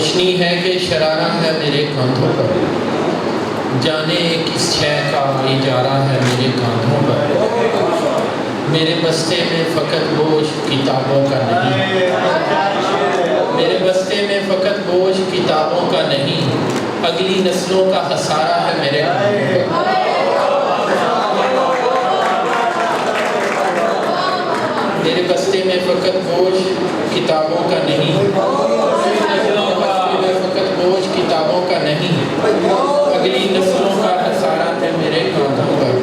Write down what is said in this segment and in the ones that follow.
روشنی ہے کہ شرارہ ہے میرے کاندھوں پر، جانے کس شے کا اجارہ ہے میرے کاندھوں پر، میرے بستے میں فقط بوجھ کتابوں کا نہیں، میرے بستے میں فقط بوجھ کتابوں کا نہیں، اگلی نسلوں کا خسارہ ہے میرے کاندھوں پر۔ میرے بستے میں فقط بوجھ کتابوں کا نہیں، فقط بوجھ کتابوں کا نہیں، اگلی نسلوں کا خسارہ ہے میرے کاندھوں پر۔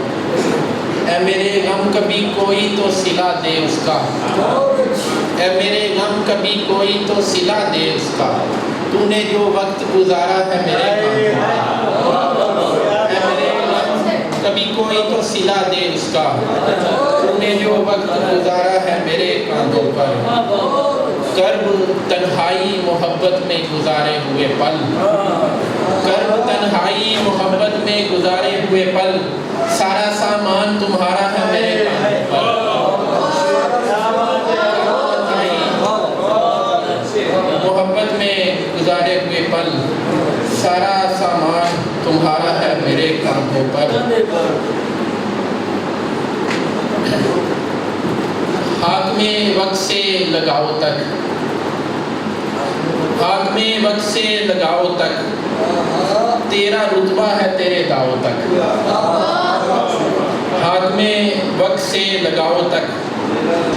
اے میرے غم کبھی کوئی تو صلہ دے اس کا، اے میرے غم کبھی کوئی تو صلہ دے اس کا، تو نے جو وقت گزارا ہے میرے کاندھوں پر۔ اے میرے غم کبھی کوئی تو صلہ دے اس کا، تو نے جو وقت گزارا ہے میرے کاندھوں پر۔ کرب تنہائی محبت میں گزارے ہوئے پل، کرب تنہائی محبت میں گزارے ہوئے پل، سارا سامان تمہارا ہے میرے کاندھوں پر۔ محبت میں گزارے ہوئے پل، سارا سامان تمہارا ہے میرے کاندھوں پر۔ حاکم وقت سے لگاؤ تک، حاکم وقت سے لگاؤ تک، تیرا رتبہ ہے تیرے داؤ تک، حاکم وقت سے لگاؤ تک،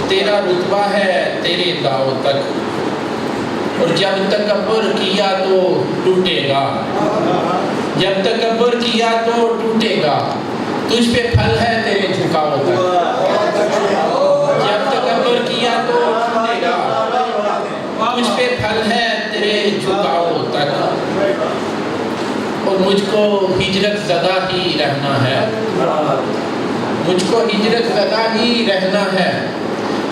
تیرا رتبہ ہے تیرے داؤ تک۔ اور جب تکبر کیا تو ٹوٹے گا، جب تکبر کیا تو ٹوٹے گا، تجھ پہ پھل ہے تیرے جھکاؤ تک۔ جب تکبر کیا تو ٹوٹے گا، تجھ پہ پھل ہے تیرے جھکاؤ تک۔ اور مجھ کو ہجرت زدہ ہی رہنا ہے، مجھ کو ہجرت زدہ ہی رہنا ہے،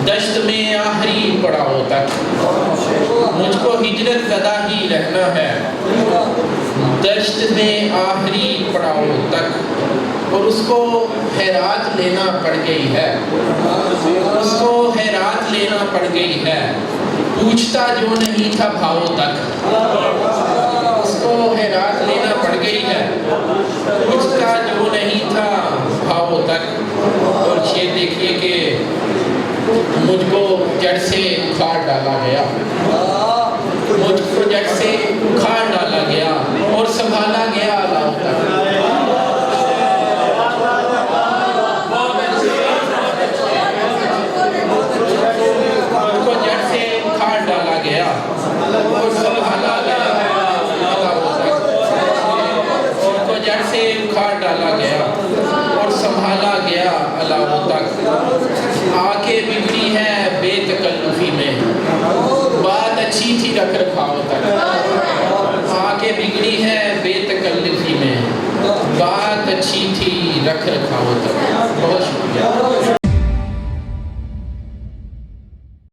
دشت میں آخری پڑاؤ تک۔ مجھ کو ہجرت زدہ ہی رہنا ہے، دشت میں آخری پڑاؤ تک۔ اور اس کو خیرات لینا پڑ گئی ہے، اس کو خیرات لینا پڑ گئی ہے، پوچھتا جو نہیں تھا بھاؤ تک۔ اس کو خیرات لینا پڑ گئی ہے، پوچھتا جو نہیں تھا بھاؤ تک۔ اور یہ دیکھیے کہ مجھ کو جڑ سے اکھاڑ ڈالا گیا، مجھ کو جڑ سے اکھاڑ ڈالا گیا اور سنبھالا گیا اللہ تک۔ مجھ کو جڑ سے اکھاڑ ڈالا گیا اور سنبھالا گیا اللہ تک۔ مجھ کو جڑ سے اکھاڑ ڈالا گیا اور سنبھالا گیا اللہ تک۔ آ کے بگڑی ہے بے تکلفی میں، بات اچھی تھی رکھ رکھاؤ تک۔ آ کے بگڑی ہے بے تکلفی میں، بات اچھی تھی رکھ رکھاؤ تک۔ بہت شکریہ۔